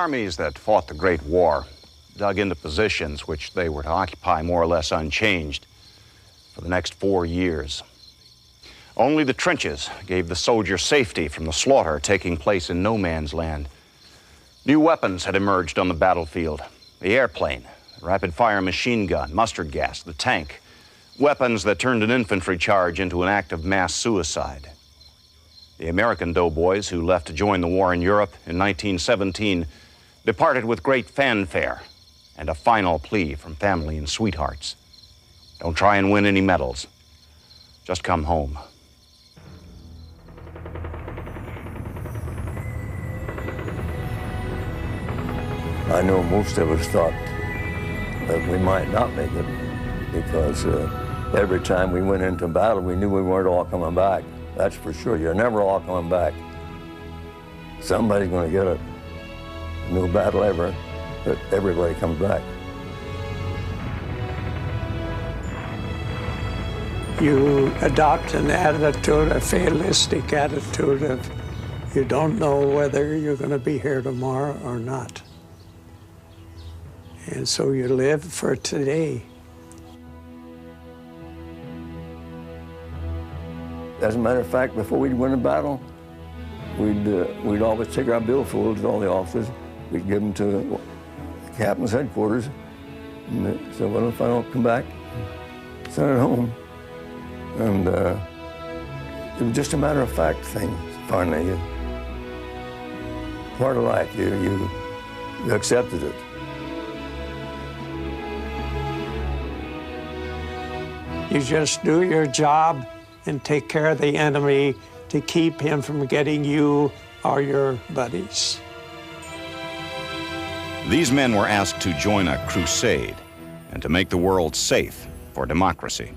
armies that fought the Great War dug into positions which they were to occupy more or less unchanged for the next 4 years. Only the trenches gave the soldier safety from the slaughter taking place in no man's land. New weapons had emerged on the battlefield: the airplane, the rapid-fire machine gun, mustard gas, the tank, weapons that turned an infantry charge into an act of mass suicide. The American doughboys who left to join the war in Europe in 1917 departed with great fanfare and a final plea from family and sweethearts: don't try and win any medals. Just come home. I know most of us thought that we might not make it because every time we went into battle, we knew we weren't all coming back. That's for sure. You're never all coming back. Somebody's going to get it. No battle ever, but everybody comes back. You adopt an attitude, a fatalistic attitude of you don't know whether you're going to be here tomorrow or not. And so you live for today. As a matter of fact, before we'd win a battle, we'd always take our billfolds, all the officers, we'd give them to the captain's headquarters, and they said, well, if I don't come back, send it home. And it was just a matter of fact thing, finally. Part of life, you accepted it. You just do your job and take care of the enemy to keep him from getting you or your buddies. These men were asked to join a crusade and to make the world safe for democracy.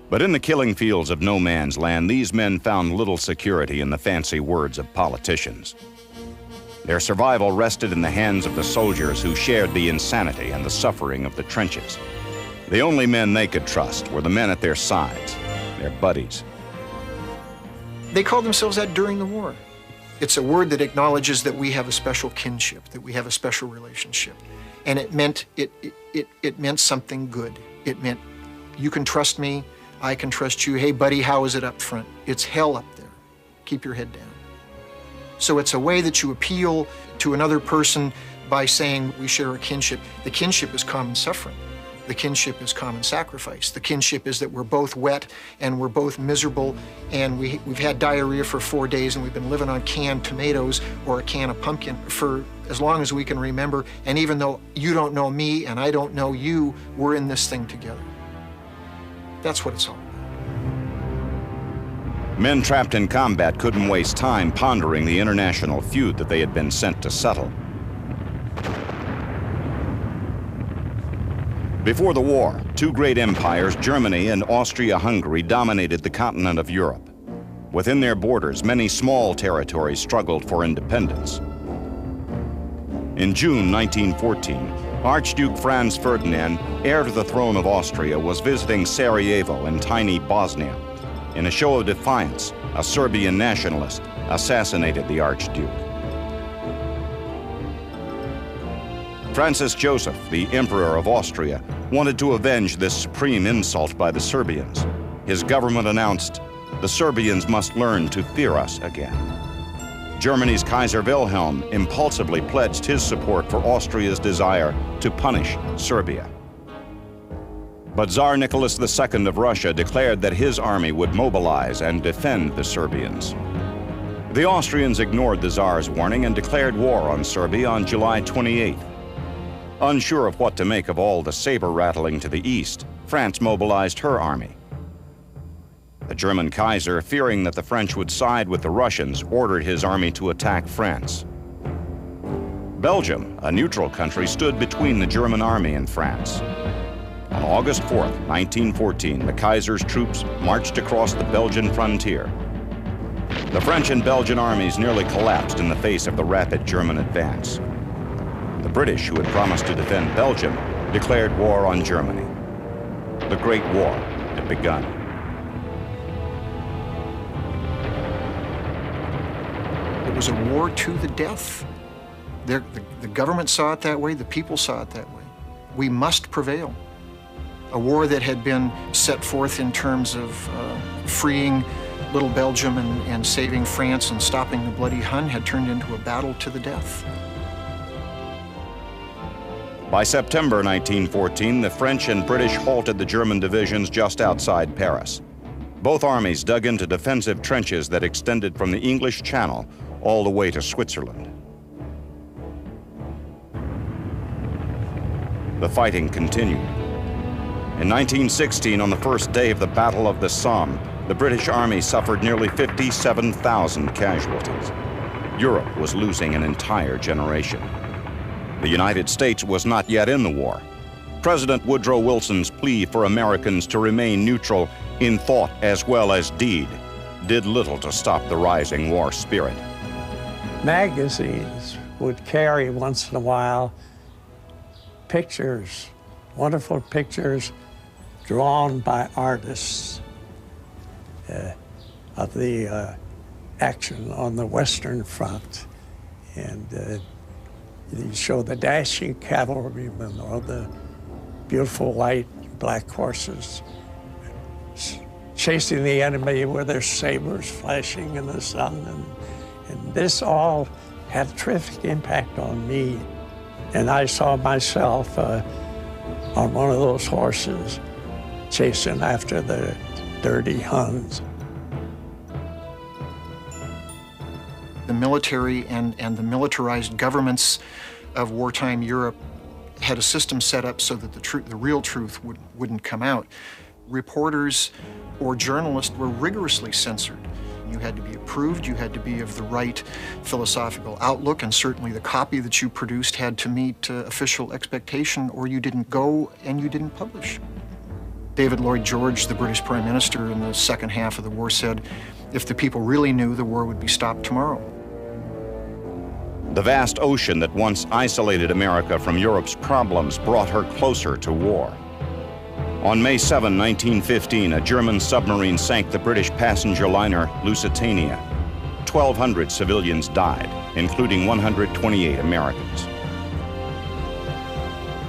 But in the killing fields of no man's land, these men found little security in the fancy words of politicians. Their survival rested in the hands of the soldiers who shared the insanity and the suffering of the trenches. The only men they could trust were the men at their sides, their buddies. They called themselves that during the war. It's a word that acknowledges that we have a special kinship, that we have a special relationship. And it meant something good. It meant you can trust me, I can trust you. Hey, buddy, how is it up front? It's hell up there. Keep your head down. So it's a way that you appeal to another person by saying we share a kinship. The kinship is common suffering. The kinship is common sacrifice. The kinship is that we're both wet and we're both miserable and we've had diarrhea for 4 days and we've been living on canned tomatoes or a can of pumpkin for as long as we can remember. And even though you don't know me and I don't know you, we're in this thing together. That's what it's all about. Men trapped in combat couldn't waste time pondering the international feud that they had been sent to settle. Before the war, two great empires, Germany and Austria-Hungary, dominated the continent of Europe. Within their borders, many small territories struggled for independence. In June 1914, Archduke Franz Ferdinand, heir to the throne of Austria, was visiting Sarajevo in tiny Bosnia. In a show of defiance, a Serbian nationalist assassinated the Archduke. Francis Joseph, the Emperor of Austria, wanted to avenge this supreme insult by the Serbians. His government announced, "The Serbians must learn to fear us again." Germany's Kaiser Wilhelm impulsively pledged his support for Austria's desire to punish Serbia. But Tsar Nicholas II of Russia declared that his army would mobilize and defend the Serbians. The Austrians ignored the Tsar's warning and declared war on Serbia on July 28th. Unsure of what to make of all the saber-rattling to the east, France mobilized her army. The German Kaiser, fearing that the French would side with the Russians, ordered his army to attack France. Belgium, a neutral country, stood between the German army and France. On August 4th, 1914, the Kaiser's troops marched across the Belgian frontier. The French and Belgian armies nearly collapsed in the face of the rapid German advance. The British, who had promised to defend Belgium, declared war on Germany. The Great War had begun. It was a war to the death. The government saw it that way, the people saw it that way. We must prevail. A war that had been set forth in terms of freeing little Belgium and saving France and stopping the bloody Hun had turned into a battle to the death. By September 1914, the French and British halted the German divisions just outside Paris. Both armies dug into defensive trenches that extended from the English Channel all the way to Switzerland. The fighting continued. In 1916, on the first day of the Battle of the Somme, the British Army suffered nearly 57,000 casualties. Europe was losing an entire generation. The United States was not yet in the war. President Woodrow Wilson's plea for Americans to remain neutral in thought as well as deed did little to stop the rising war spirit. Magazines would carry once in a while pictures, wonderful pictures drawn by artists of the action on the Western Front. And you show the dashing cavalrymen or the beautiful white and black horses chasing the enemy with their sabers flashing in the sun. And this all had a terrific impact on me. And I saw myself on one of those horses chasing after the dirty Huns. The military and the militarized governments of wartime Europe had a system set up so that the real truth wouldn't come out. Reporters or journalists were rigorously censored. You had to be approved, you had to be of the right philosophical outlook, and certainly the copy that you produced had to meet official expectation, or you didn't go and you didn't publish. David Lloyd George, the British Prime Minister in the second half of the war, said, if the people really knew, the war would be stopped tomorrow. The vast ocean that once isolated America from Europe's problems brought her closer to war. On May 7, 1915, a German submarine sank the British passenger liner Lusitania. 1,200 civilians died, including 128 Americans.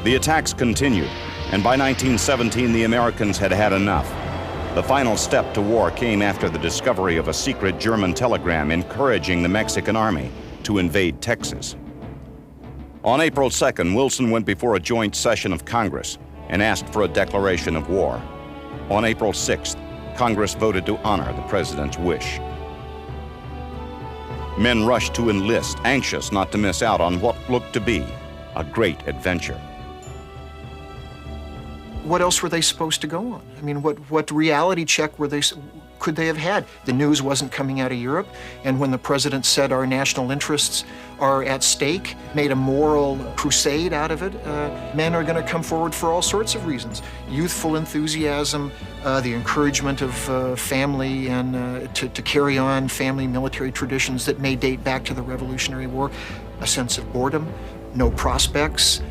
The attacks continued, and by 1917, the Americans had had enough. The final step to war came after the discovery of a secret German telegram encouraging the Mexican army to invade Texas. On April 2nd, Wilson went before a joint session of Congress and asked for a declaration of war. On April 6th, Congress voted to honor the president's wish. Men rushed to enlist, anxious not to miss out on what looked to be a great adventure. What else were they supposed to go on? I mean, what reality check could they have had? The news wasn't coming out of Europe, and when the president said our national interests are at stake, made a moral crusade out of it, men are going to come forward for all sorts of reasons. Youthful enthusiasm, the encouragement of family and to carry on family military traditions that may date back to the Revolutionary War, a sense of boredom, no prospects.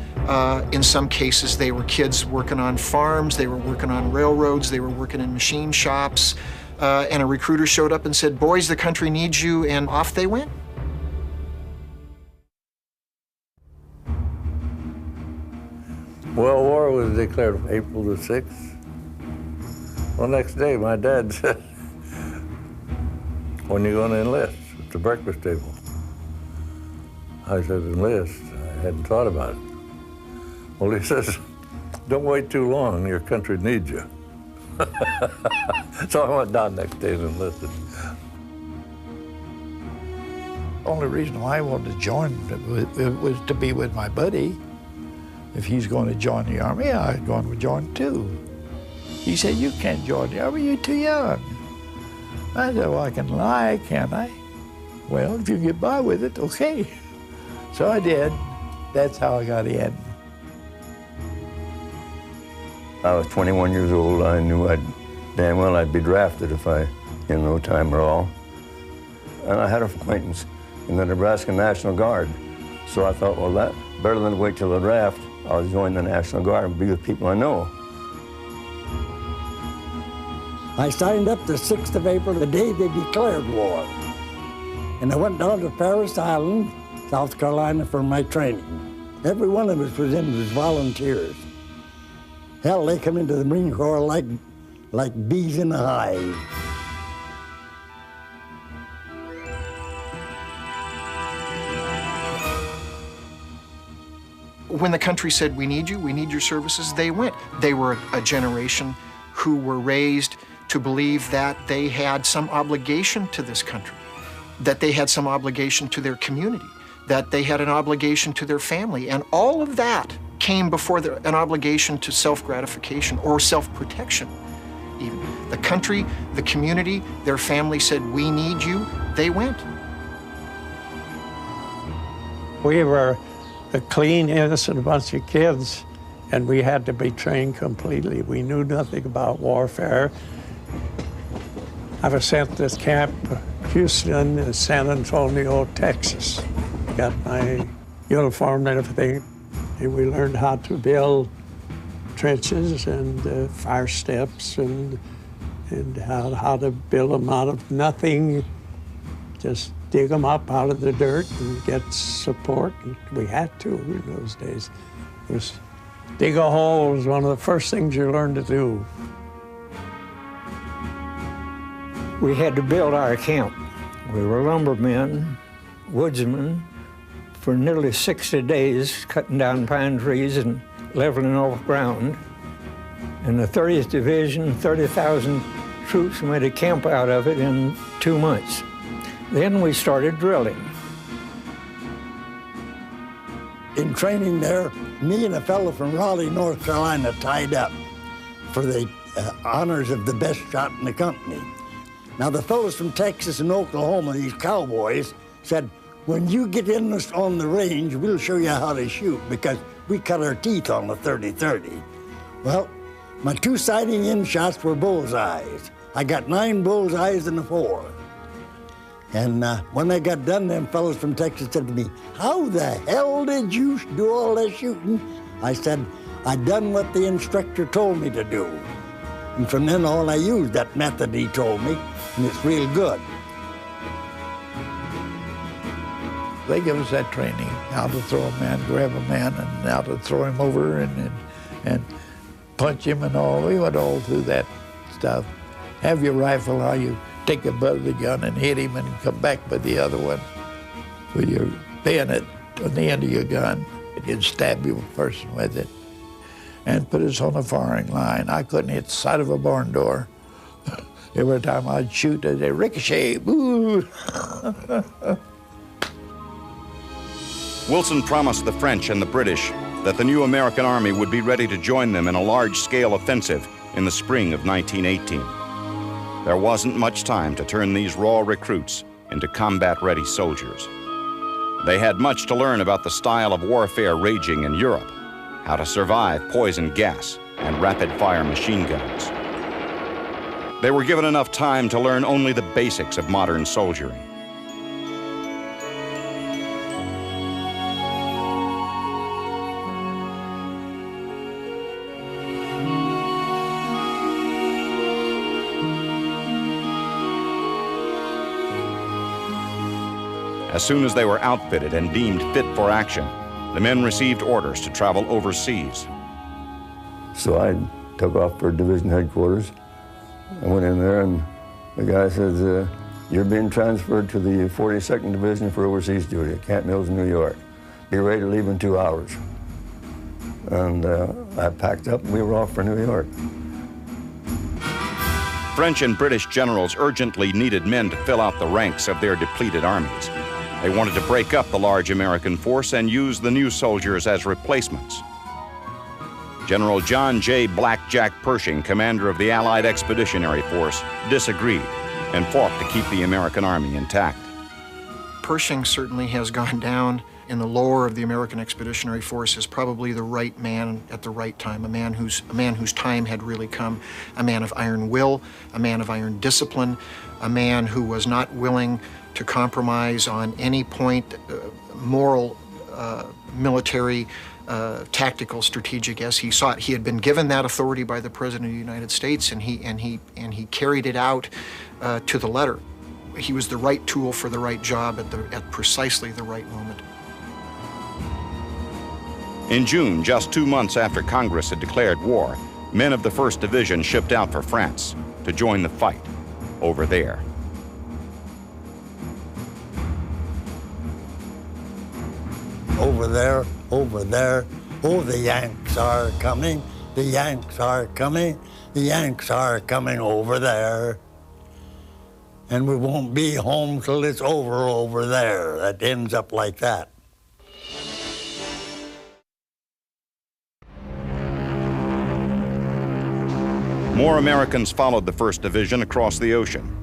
In some cases, they were kids working on farms, they were working on railroads, they were working in machine shops, and a recruiter showed up and said, boys, the country needs you, and off they went. Well, war was declared April the 6th. Well, next day, my dad said, when are you going to enlist? At the breakfast table. I said, enlist? I hadn't thought about it. Well, he says, don't wait too long, your country needs you. So I went down next day and enlisted. Only reason why I wanted to join was to be with my buddy. If he's going to join the Army, I was going to join too. He said, you can't join the Army, you're too young. I said, well, I can lie, can't I? Well, if you get by with it, okay. So I did. That's how I got in. I was 21 years old. I knew damn well I'd be drafted if I, in no time at all. And I had an acquaintance in the Nebraska National Guard. So I thought, well, that better than wait till the draft. I'll join the National Guard and be with people I know. I signed up the 6th of April, the day they declared war. And I went down to Paris Island, South Carolina, for my training. Every one of us was in as volunteers. Hell, they come into the Marine Corps like bees in a hive. When the country said, we need you, we need your services, they went. They were a generation who were raised to believe that they had some obligation to this country, that they had some obligation to their community, that they had an obligation to their family, and all of that came before an obligation to self-gratification or self-protection even. The country, the community, their family said, we need you, they went. We were a clean, innocent bunch of kids, and we had to be trained completely. We knew nothing about warfare. I was sent to Camp Houston in San Antonio, Texas. Got my uniform and everything, and we learned how to build trenches and fire steps and how to build them out of nothing, just dig them up out of the dirt and get support. And we had to in those days. It was dig a hole was one of the first things you learned to do. We had to build our camp. We were lumbermen, woodsmen, for nearly 60 days, cutting down pine trees and leveling off ground. And the 30th Division, 30,000 troops made a camp out of it in 2 months. Then we started drilling. In training there, me and a fellow from Raleigh, North Carolina, tied up for the honors of the best shot in the company. Now, the fellows from Texas and Oklahoma, these cowboys, said, when you get in on the range, we'll show you how to shoot, because we cut our teeth on the 30-30. Well, my 2 sighting in shots were bullseyes. I got 9 bullseyes and a 4. And when they got done, them fellows from Texas said to me, how the hell did you do all that shooting? I said, I done what the instructor told me to do. And from then on, I used that method he told me, and it's real good. They give us that training, how to throw a man, grab a man, and how to throw him over and punch him and all. We went all through that stuff. Have your rifle, how you take the butt of the gun and hit him and come back with the other one with your bayonet on the end of your gun. You'd stab your person with it and put us on the firing line. I couldn't hit the side of a barn door. Every time I'd shoot, they'd say, ricochet, boo. Wilson promised the French and the British that the new American Army would be ready to join them in a large-scale offensive in the spring of 1918. There wasn't much time to turn these raw recruits into combat-ready soldiers. They had much to learn about the style of warfare raging in Europe, how to survive poison gas and rapid-fire machine guns. They were given enough time to learn only the basics of modern soldiering. As soon as they were outfitted and deemed fit for action, the men received orders to travel overseas. So I took off for division headquarters. I went in there and the guy says, you're being transferred to the 42nd Division for overseas duty at Camp Mills, New York. Be ready to leave in 2 hours. And I packed up and we were off for New York. French and British generals urgently needed men to fill out the ranks of their depleted armies. They wanted to break up the large American force and use the new soldiers as replacements. General John J. Blackjack Pershing, commander of the Allied Expeditionary Force, disagreed and fought to keep the American Army intact. Pershing certainly has gone down in the lore of the American Expeditionary Force as probably the right man at the right time, a man whose time had really come, a man of iron will, a man of iron discipline, a man who was not willing to compromise on any point, moral, military, tactical, strategic, as he saw it. He had been given that authority by the President of the United States, and he carried it out to the letter. he was the right tool for the right job at precisely the right moment. In June, just 2 months after Congress had declared war, men of the 1st Division shipped out for France to join the fight over there. Over there, over there. Oh, the Yanks are coming. The Yanks are coming. The Yanks are coming over there. And we won't be home till it's over there. That ends up like that. More Americans followed the 1st Division across the ocean.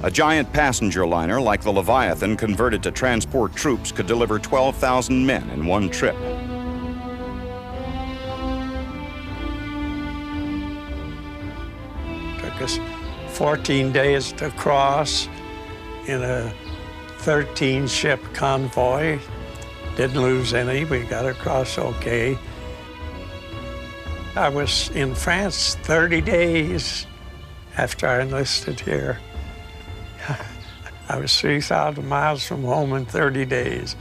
A giant passenger liner like the Leviathan, converted to transport troops, could deliver 12,000 men in one trip. Took us 14 days to cross in a 13-ship convoy. Didn't lose any, we got across okay. I was in France 30 days after I enlisted here. I was 3,000 miles from home in 30 days.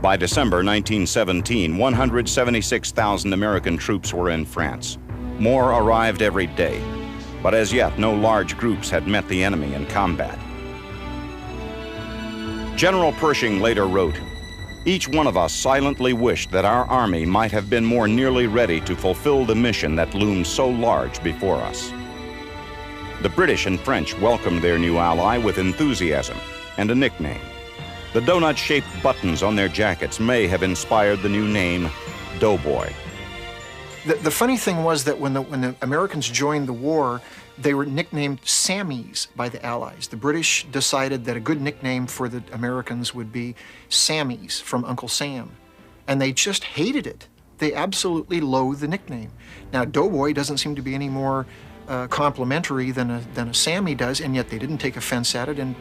By December 1917, 176,000 American troops were in France. More arrived every day, but as yet no large groups had met the enemy in combat. General Pershing later wrote, "Each one of us silently wished that our army might have been more nearly ready to fulfill the mission that loomed so large before us." The British and French welcomed their new ally with enthusiasm and a nickname. The donut-shaped buttons on their jackets may have inspired the new name, Doughboy. The funny thing was that when the Americans joined the war, they were nicknamed Sammies by the Allies. The British decided that a good nickname for the Americans would be Sammies, from Uncle Sam. And they just hated it. They absolutely loathed the nickname. Now, Doughboy doesn't seem to be any more complimentary than a Sammy does, and yet they didn't take offense at it. And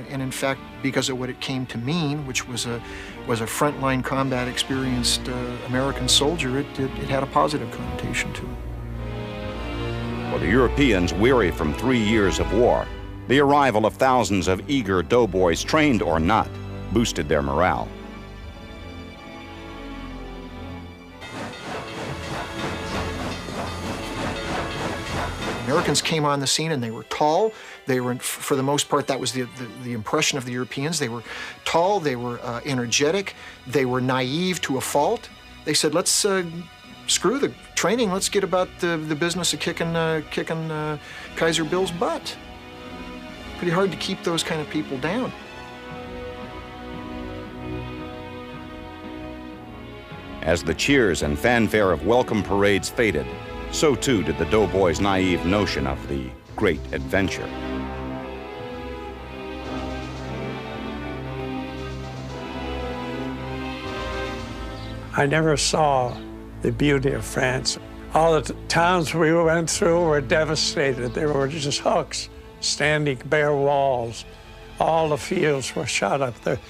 in fact, because of what it came to mean, which was a frontline combat experienced American soldier, it had a positive connotation to it. For the Europeans weary from 3 years of war, the arrival of thousands of eager doughboys, trained or not, boosted their morale. Americans came on the scene and they were tall. They were, for the most part, that was the impression of the Europeans. They were tall, they were energetic, they were naive to a fault. They said, let's screw the training, let's get about the business of kicking Kaiser Bill's butt. Pretty hard to keep those kind of people down. As the cheers and fanfare of welcome parades faded, so too did the doughboys' naive notion of the great adventure. I never saw the beauty of France. All the towns we went through were devastated. There were just huts, standing bare walls. All the fields were shot up. The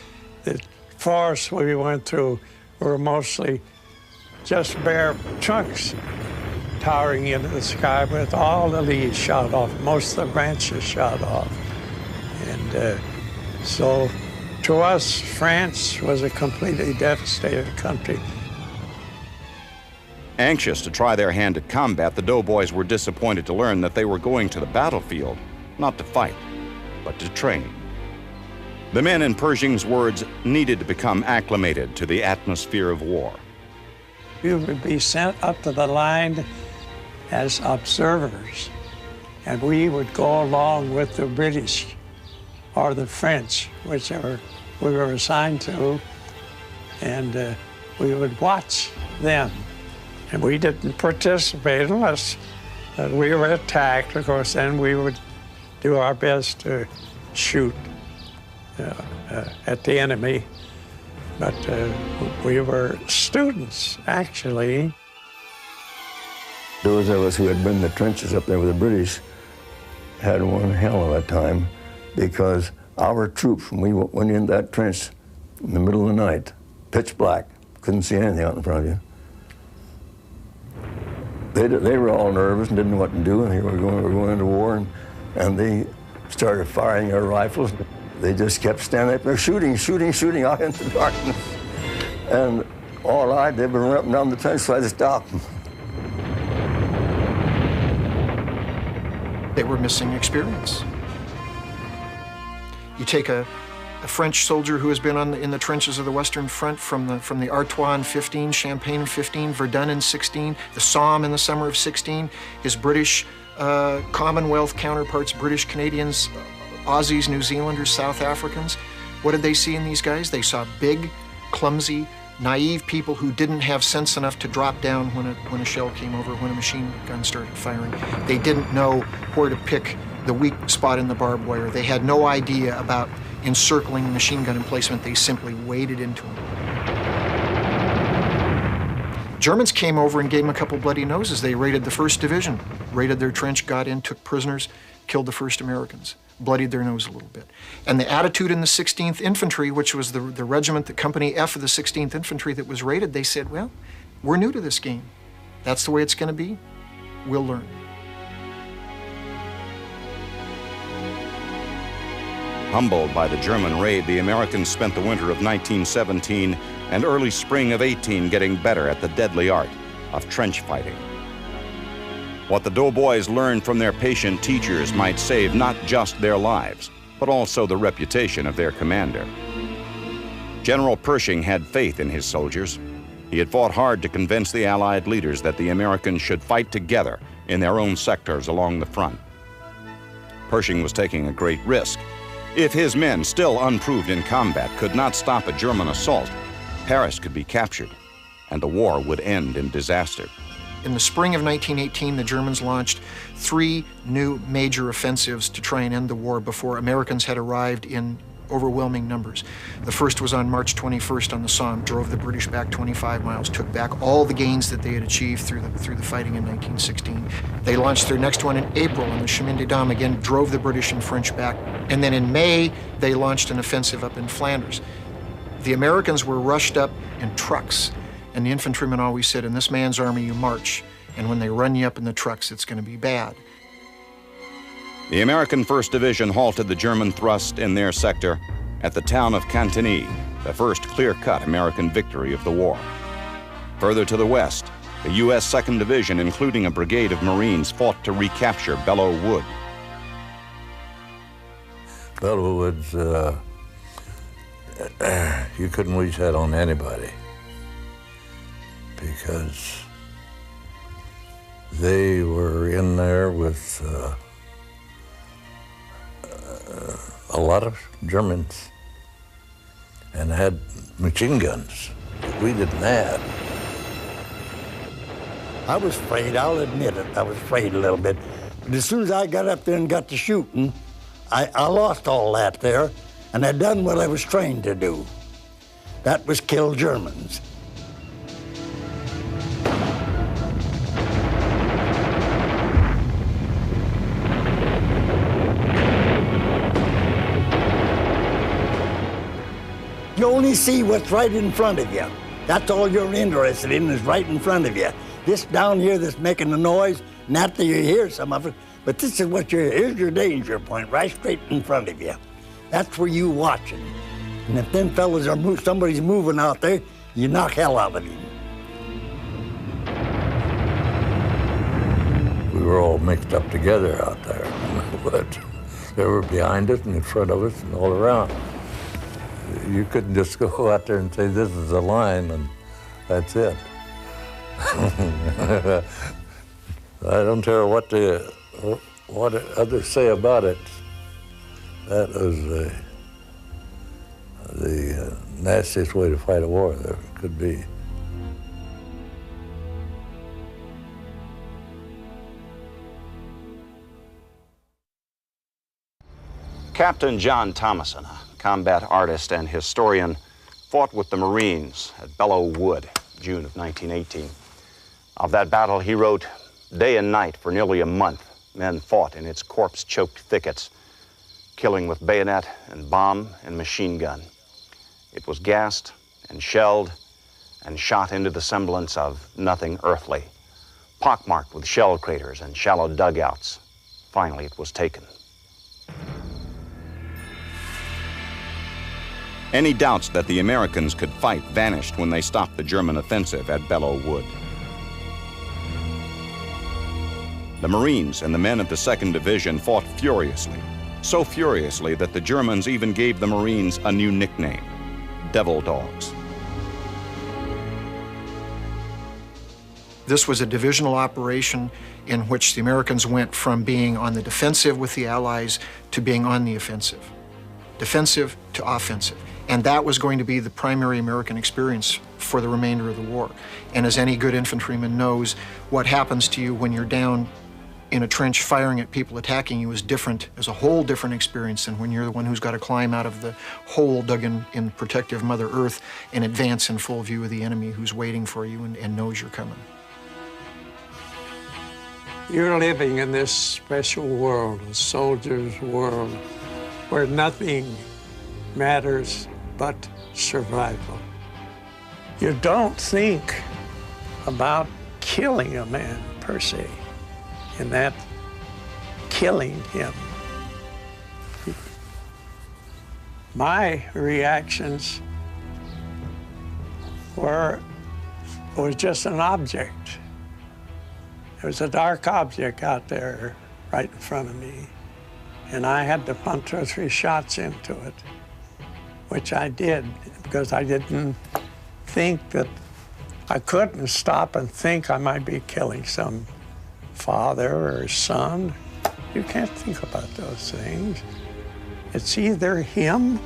forests we went through were mostly just bare trunks towering into the sky with all the leaves shot off, most of the branches shot off. And so to us, France was a completely devastated country. Anxious to try their hand at combat, the doughboys were disappointed to learn that they were going to the battlefield, not to fight, but to train. The men, in Pershing's words, needed to become acclimated to the atmosphere of war. We would be sent up to the line as observers, and we would go along with the British or the French, whichever we were assigned to, and we would watch them. And we didn't participate unless we were attacked. Of course, then we would do our best to shoot at the enemy. But we were students, actually. Those of us who had been in the trenches up there with the British had one hell of a time, because our troops, when we went in that trench in the middle of the night, pitch black, couldn't see anything out in front of you. They were all nervous and didn't know what to do, and here we're going into war, and started firing their rifles. They just kept standing up there shooting out into the darkness. And all I did was run up and down the trench so I had to stop them. They were missing experience. You take a French soldier who has been in the trenches of the Western Front from the Artois in 15, Champagne in 15, Verdun in 16, the Somme in the summer of 16, his British Commonwealth counterparts, British Canadians, Aussies, New Zealanders, South Africans. What did they see in these guys? They saw big, clumsy, naive people who didn't have sense enough to drop down when a shell came over, when a machine gun started firing. They didn't know where to pick the weak spot in the barbed wire. They had no idea about encircling machine gun emplacement. They simply waded into them. Germans came over and gave them a couple bloody noses. They raided the 1st Division, raided their trench, got in, took prisoners, killed the first Americans, bloodied their nose a little bit. And the attitude in the 16th Infantry, which was the regiment, the Company F of the 16th Infantry that was raided, they said, well, we're new to this game. That's the way it's going to be. We'll learn. Humbled by the German raid, the Americans spent the winter of 1917 and early spring of 18 getting better at the deadly art of trench fighting. What the Doughboys learned from their patient teachers might save not just their lives, but also the reputation of their commander. General Pershing had faith in his soldiers. He had fought hard to convince the Allied leaders that the Americans should fight together in their own sectors along the front. Pershing was taking a great risk. If his men, still unproved in combat, could not stop a German assault, Paris could be captured, and the war would end in disaster. In the spring of 1918, the Germans launched 3 new major offensives to try and end the war before Americans had arrived in overwhelming numbers. The first was on March 21st on the Somme, drove the British back 25 miles, took back all the gains that they had achieved through the fighting in 1916. They launched their next one in April on the Chemin des Dames, again drove the British and French back. And then in May, they launched an offensive up in Flanders. The Americans were rushed up in trucks, and the infantrymen always said, in this man's army you march, and when they run you up in the trucks, it's going to be bad. The American 1st Division halted the German thrust in their sector at the town of Cantigny, the first clear-cut American victory of the war. Further to the west, the U.S. 2nd Division, including a brigade of Marines, fought to recapture Belleau Wood. Belleau Wood's, you couldn't reach that on anybody because they were in there with a lot of Germans and had machine guns that we didn't have. I was afraid, I'll admit it, I was afraid a little bit. But as soon as I got up there and got to shooting, I lost all that there, and I'd done what I was trained to do. That was kill Germans. You only see what's right in front of you. That's all you're interested in, is right in front of you. This down here that's making the noise, not that you hear some of it, but this is what here's your danger point, right straight in front of you. That's where you watching. And if them fellas are somebody's moving out there, you knock hell out of him. We were all mixed up together out there, but they were behind us and in front of us and all around. You couldn't just go out there and say, this is a line, and that's it. I don't care what others say about it. That was the nastiest way to fight a war there could be. Captain John Thomason, a combat artist and historian, fought with the Marines at Belleau Wood, June of 1918. Of that battle, he wrote, "Day and night for nearly a month, men fought in its corpse-choked thickets, killing with bayonet and bomb and machine gun. It was gassed and shelled and shot into the semblance of nothing earthly, pockmarked with shell craters and shallow dugouts. Finally, it was taken." Any doubts that the Americans could fight vanished when they stopped the German offensive at Belleau Wood. The Marines and the men of the 2nd Division fought furiously, so furiously that the Germans even gave the Marines a new nickname, Devil Dogs. This was a divisional operation in which the Americans went from being on the defensive with the Allies to being on the offensive. Defensive to offensive. And that was going to be the primary American experience for the remainder of the war. And as any good infantryman knows, what happens to you when you're down in a trench firing at people attacking you is different, is a whole different experience than when you're the one who's got to climb out of the hole dug in protective Mother Earth and advance in full view of the enemy who's waiting for you and knows you're coming. You're living in this special world, a soldier's world, where nothing matters but survival. You don't think about killing a man per se, in that killing him. My reactions was just an object. There was a dark object out there right in front of me, and I had to pump 2 or 3 shots into it, which I did because I didn't think that I couldn't stop and think I might be killing some father or son. You can't think about those things. It's either him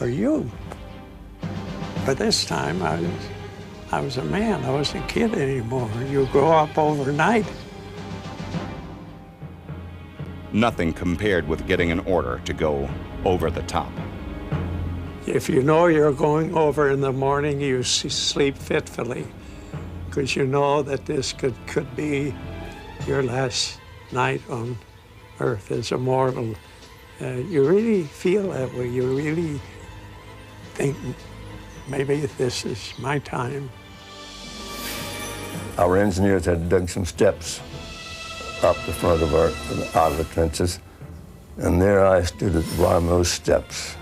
or you. But this time I was a man. I wasn't a kid anymore. You grow up overnight. Nothing compared with getting an order to go over the top. If you know you're going over in the morning, you sleep fitfully, because you know that this could be your last night on Earth as a mortal. You really feel that way. You really think, maybe this is my time. Our engineers had dug some steps up the front of out of the trenches, and there I stood at the bottom of those steps.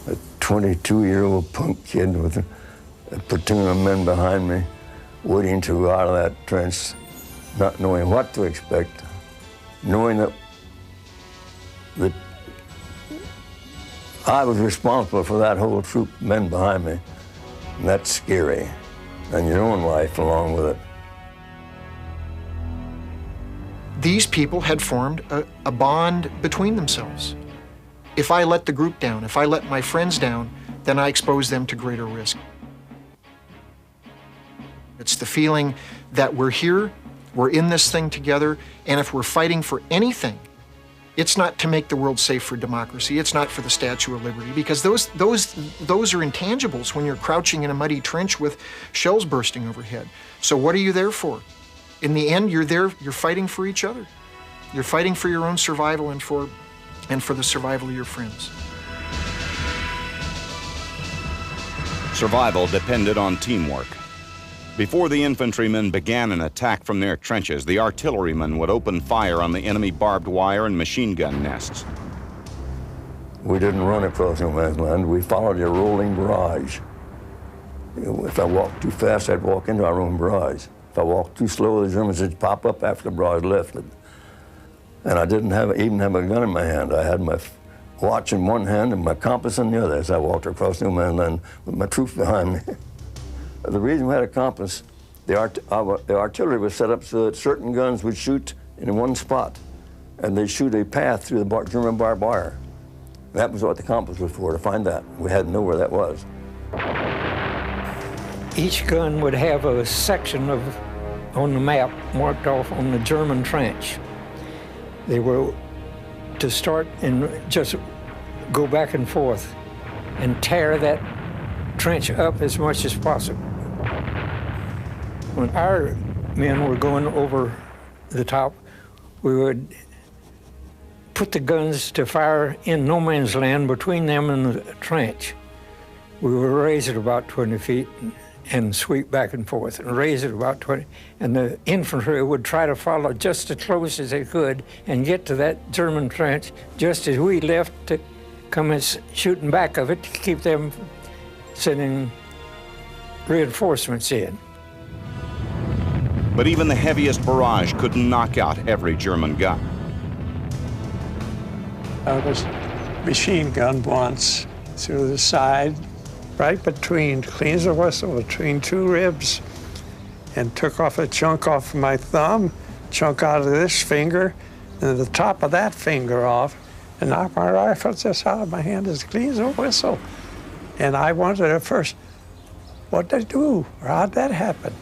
A 22-year-old punk kid with a platoon of men behind me, waiting to go out of that trench, not knowing what to expect, knowing that I was responsible for that whole troop of men behind me. And that's scary, and your own life along with it. These people had formed a bond between themselves. If I let the group down, if I let my friends down, then I expose them to greater risk. It's the feeling that we're here, we're in this thing together, and if we're fighting for anything, it's not to make the world safe for democracy, it's not for the Statue of Liberty, because those are intangibles when you're crouching in a muddy trench with shells bursting overhead. So what are you there for? In the end, you're fighting for each other. You're fighting for your own survival and for the survival of your friends. Survival depended on teamwork. Before the infantrymen began an attack from their trenches, the artillerymen would open fire on the enemy barbed wire and machine gun nests. We didn't run across no man's land. We followed a rolling barrage. If I walked too fast, I'd walk into our own barrage. If I walked too slow, the Germans would pop up after the barrage lifted. And I didn't even have a gun in my hand. I had my watch in one hand and my compass in the other as I walked across no man's land with my troops behind me. The reason we had a compass, the artillery was set up so that certain guns would shoot in one spot, and they'd shoot a path through the German barbed wire. That was what the compass was for, to find that. We had to know where that was. Each gun would have a section on the map marked off on the German trench. They were to start and just go back and forth and tear that trench up as much as possible. When our men were going over the top, we would put the guns to fire in no man's land between them and the trench. We would raise it about 20 feet and sweep back and forth and raise it about 20. And the infantry would try to follow just as close as they could and get to that German trench just as we left to commenced shooting back of it to keep them sending reinforcements in. But even the heaviest barrage couldn't knock out every German gun. I was machine gunned once through the side, right between, clean as a whistle, between two ribs, and took off a chunk off my thumb, chunk out of this finger, and the top of that finger off, and knocked my rifle just out of my hand as clean as a whistle. And I wondered at first, what'd I do? Or how'd that happen?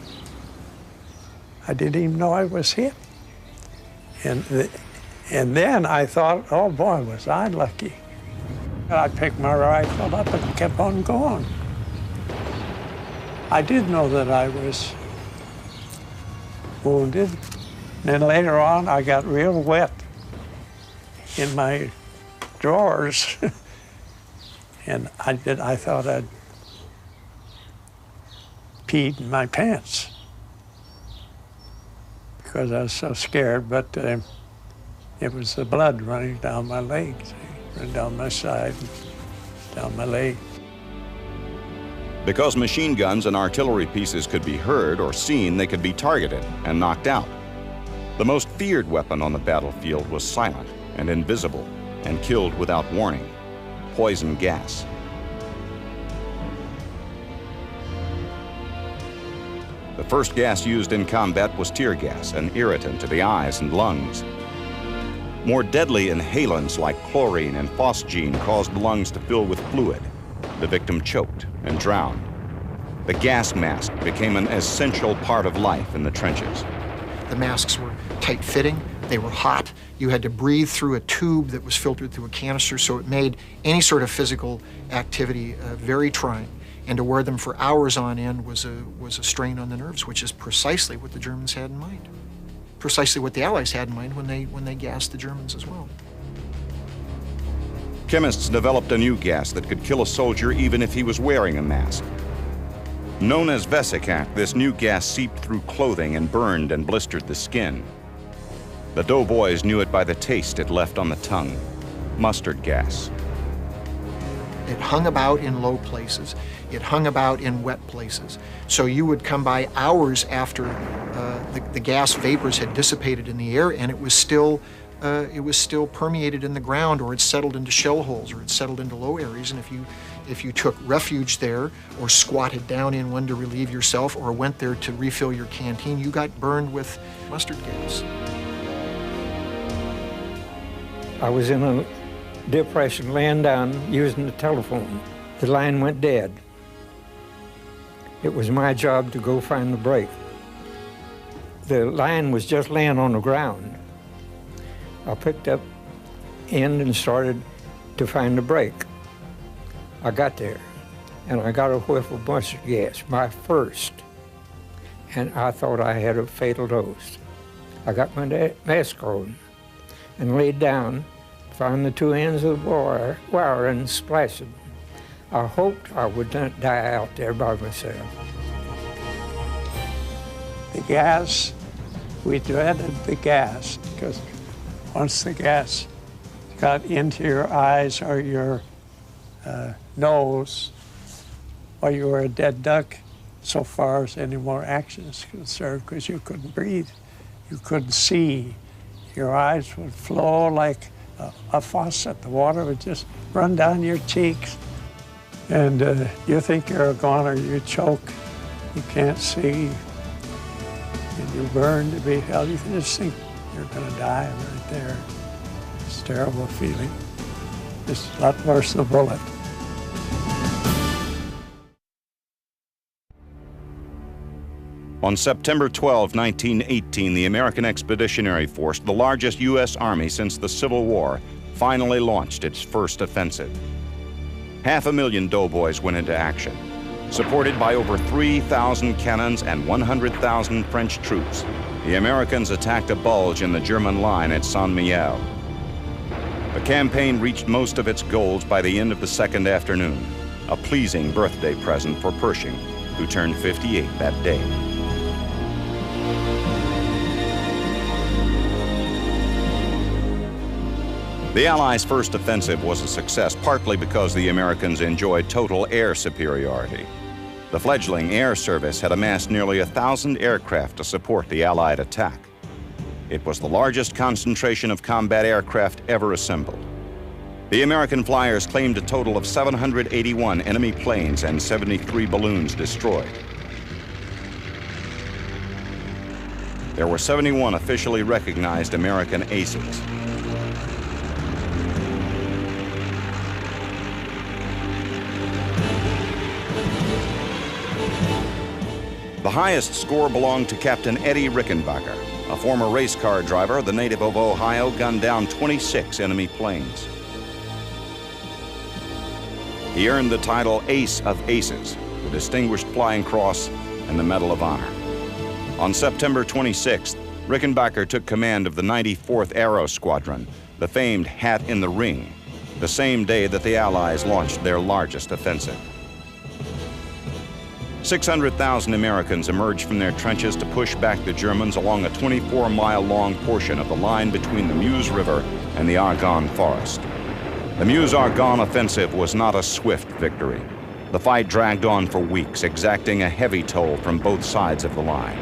I didn't even know I was hit. And then I thought, oh boy, was I lucky. I picked my rifle up and kept on going. I did know that I was wounded. Then later on, I got real wet in my drawers. And I thought I'd peed in my pants because I was so scared, but it was the blood running down my legs, running down my side, down my leg. Because machine guns and artillery pieces could be heard or seen, they could be targeted and knocked out. The most feared weapon on the battlefield was silent and invisible and killed without warning: poison gas. The first gas used in combat was tear gas, an irritant to the eyes and lungs. More deadly inhalants like chlorine and phosgene caused the lungs to fill with fluid. The victim choked and drowned. The gas mask became an essential part of life in the trenches. The masks were tight-fitting, they were hot. You had to breathe through a tube that was filtered through a canister, so it made any sort of physical activity very trying. And to wear them for hours on end was a strain on the nerves, which is precisely what the Germans had in mind. Precisely what the Allies had in mind when they gassed the Germans as well. Chemists developed a new gas that could kill a soldier even if he was wearing a mask. Known as vesicant, this new gas seeped through clothing and burned and blistered the skin. The doughboys knew it by the taste it left on the tongue: mustard gas. It hung about in low places. It hung about in wet places. So you would come by hours after the gas vapors had dissipated in the air, and it was still permeated in the ground, or it settled into shell holes, or it settled into low areas. And if you took refuge there, or squatted down in one to relieve yourself, or went there to refill your canteen, you got burned with mustard gas. I was in a depression, laying down, using the telephone. The line went dead. It was my job to go find the break. The line was just laying on the ground. I picked up end and started to find the break. I got there, and I got a whiff of mustard gas, my first, and I thought I had a fatal dose. I got my mask on and laid down, found the two ends of the wire and splashed them. I hoped I would not die out there by myself. The gas, we dreaded the gas, because once the gas got into your eyes or your nose, or you were a dead duck so far as any more action is concerned, because you couldn't breathe, you couldn't see. Your eyes would flow like a faucet. The water would just run down your cheeks. And you think you're a goner, you choke, you can't see, and you burn to be hell. You can just think you're gonna die right there. It's a terrible feeling. It's a lot worse than a bullet. On September 12, 1918, the American Expeditionary Force, the largest U.S. Army since the Civil War, finally launched its first offensive. 500,000 doughboys went into action. Supported by over 3,000 cannons and 100,000 French troops, the Americans attacked a bulge in the German line at Saint-Mihiel. The campaign reached most of its goals by the end of the second afternoon, a pleasing birthday present for Pershing, who turned 58 that day. The Allies' first offensive was a success partly because the Americans enjoyed total air superiority. The fledgling air service had amassed nearly 1,000 aircraft to support the Allied attack. It was the largest concentration of combat aircraft ever assembled. The American flyers claimed a total of 781 enemy planes and 73 balloons destroyed. There were 71 officially recognized American aces. The highest score belonged to Captain Eddie Rickenbacker, a former race car driver, the native of Ohio, gunned down 26 enemy planes. He earned the title Ace of Aces, the Distinguished Flying Cross, and the Medal of Honor. On September 26th, Rickenbacker took command of the 94th Aero Squadron, the famed Hat in the Ring, the same day that the Allies launched their largest offensive. 600,000 Americans emerged from their trenches to push back the Germans along a 24-mile-long portion of the line between the Meuse River and the Argonne Forest. The Meuse-Argonne offensive was not a swift victory. The fight dragged on for weeks, exacting a heavy toll from both sides of the line.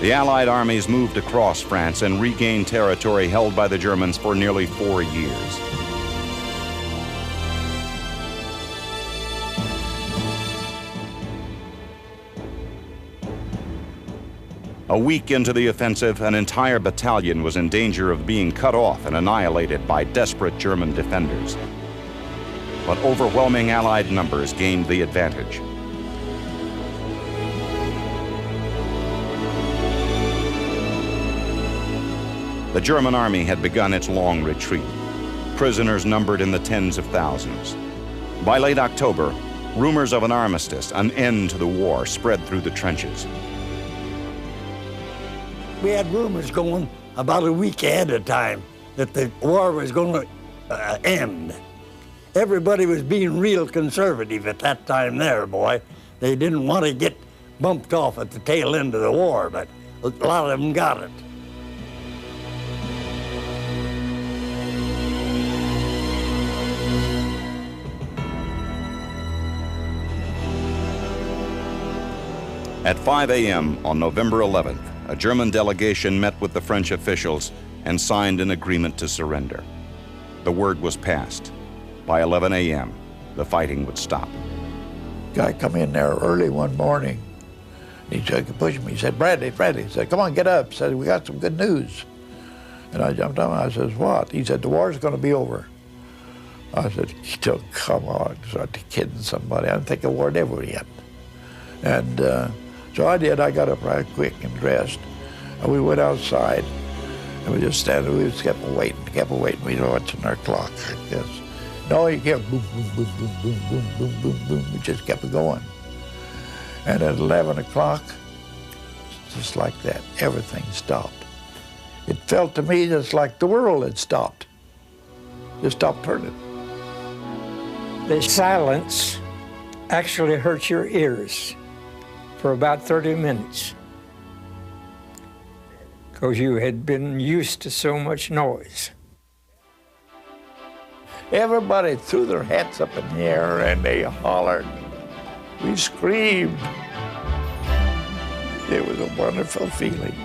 The Allied armies moved across France and regained territory held by the Germans for nearly 4 years. A week into the offensive, an entire battalion was in danger of being cut off and annihilated by desperate German defenders. But overwhelming Allied numbers gained the advantage. The German army had begun its long retreat. Prisoners numbered in the tens of thousands. By late October, rumors of an armistice, an end to the war, spread through the trenches. We had rumors going about a week ahead of time that the war was going to end. Everybody was being real conservative at that time there, boy. They didn't want to get bumped off at the tail end of the war, but a lot of them got it. At 5 a.m. on November 11th, a German delegation met with the French officials and signed an agreement to surrender. The word was passed. By 11 a.m., the fighting would stop. Guy come in there early one morning. He tried to push me. He said, Bradley, he said, come on, get up. He said, we got some good news. And I jumped up and I said, what? He said, the war's going to be over. I said, come on, start kidding somebody. I don't think the war ever yet. And so I did. I got up right quick and dressed. And we went outside. And we just standing, we just kept waiting. We know what's in our clock like this. No, you kept boom, boom, boom, boom, boom, boom, boom, boom, boom. We just kept it going. And at 11 o'clock, just like that, everything stopped. It felt to me just like the world had stopped. Just stopped turning. The silence actually hurt your ears for about 30 minutes because you had been used to so much noise. Everybody threw their hats up in the air and they hollered. We screamed. It was a wonderful feeling.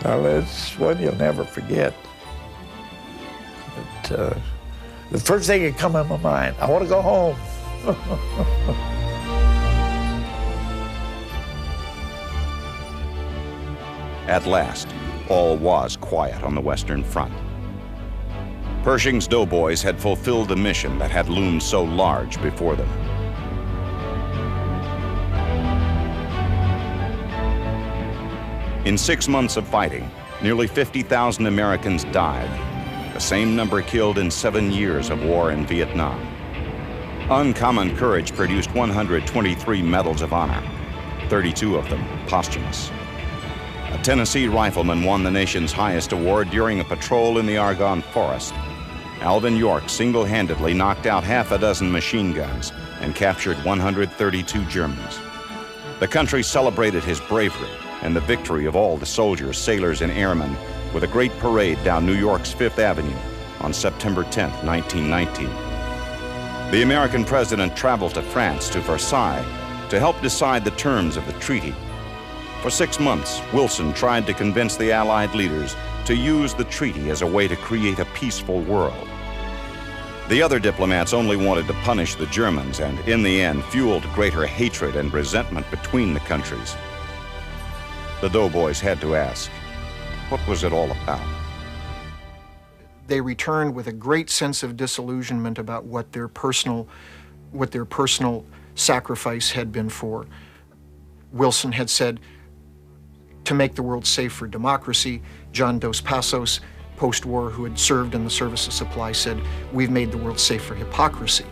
Now, that's one you'll never forget. But, the first thing that come in my mind, I want to go home. At last, all was quiet on the Western Front. Pershing's Doughboys had fulfilled the mission that had loomed so large before them. In 6 months of fighting, nearly 50,000 Americans died, the same number killed in 7 years of war in Vietnam. Uncommon courage produced 123 Medals of Honor, 32 of them posthumous. A Tennessee rifleman won the nation's highest award during a patrol in the Argonne Forest. Alvin York single-handedly knocked out half a dozen machine guns and captured 132 Germans. The country celebrated his bravery and the victory of all the soldiers, sailors, and airmen with a great parade down New York's Fifth Avenue on September 10, 1919. The American president traveled to France, to Versailles, to help decide the terms of the treaty. For 6 months, Wilson tried to convince the Allied leaders to use the treaty as a way to create a peaceful world. The other diplomats only wanted to punish the Germans and, in the end, fueled greater hatred and resentment between the countries. The Doughboys had to ask, what was it all about? They returned with a great sense of disillusionment about what their personal sacrifice had been for. Wilson had said, to make the world safe for democracy. John Dos Passos, post-war, who had served in the service of supply, said, we've made the world safe for hypocrisy.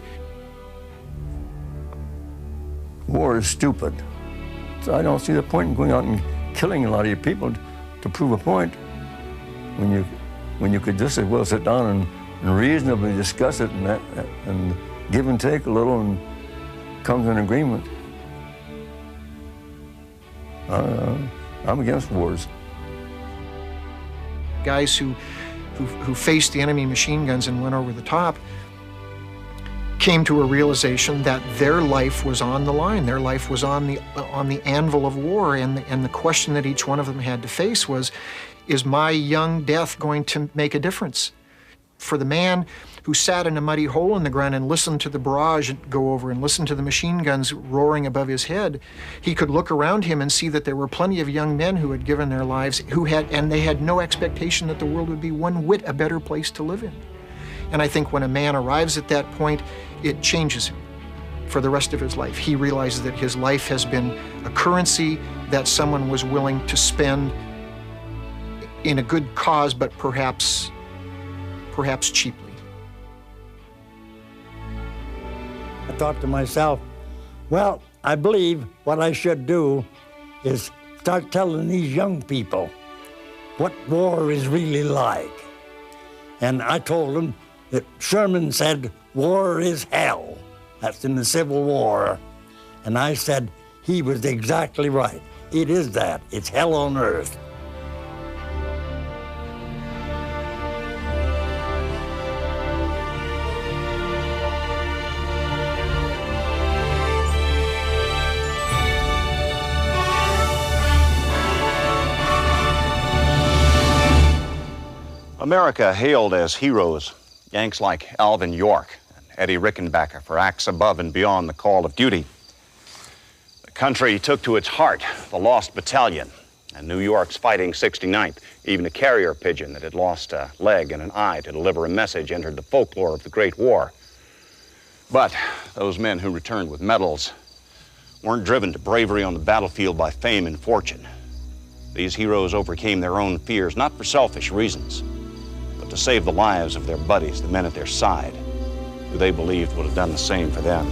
War is stupid. So I don't see the point in going out and killing a lot of your people to prove a point when you could just as well sit down and reasonably discuss it and give and take a little and come to an agreement. I'm against wars. Guys who faced the enemy machine guns and went over the top came to a realization that their life was on the line. Their life was on the anvil of war, and the question that each one of them had to face was, is my young death going to make a difference? For the man who sat in a muddy hole in the ground and listened to the barrage go over and listened to the machine guns roaring above his head, he could look around him and see that there were plenty of young men who had given their lives, and they had no expectation that the world would be one whit a better place to live in. And I think when a man arrives at that point, it changes him for the rest of his life. He realizes that his life has been a currency that someone was willing to spend in a good cause, but perhaps cheaply. I thought to myself, well, I believe what I should do is start telling these young people what war is really like. And I told them that Sherman said, war is hell. That's in the Civil War. And I said, he was exactly right. It is that. It's hell on earth. America hailed as heroes Yanks like Alvin York and Eddie Rickenbacker for acts above and beyond the call of duty. The country took to its heart the Lost Battalion and New York's Fighting 69th. Even a carrier pigeon that had lost a leg and an eye to deliver a message entered the folklore of the Great War. But those men who returned with medals weren't driven to bravery on the battlefield by fame and fortune. These heroes overcame their own fears, not for selfish reasons, but to save the lives of their buddies, the men at their side, who they believed would have done the same for them.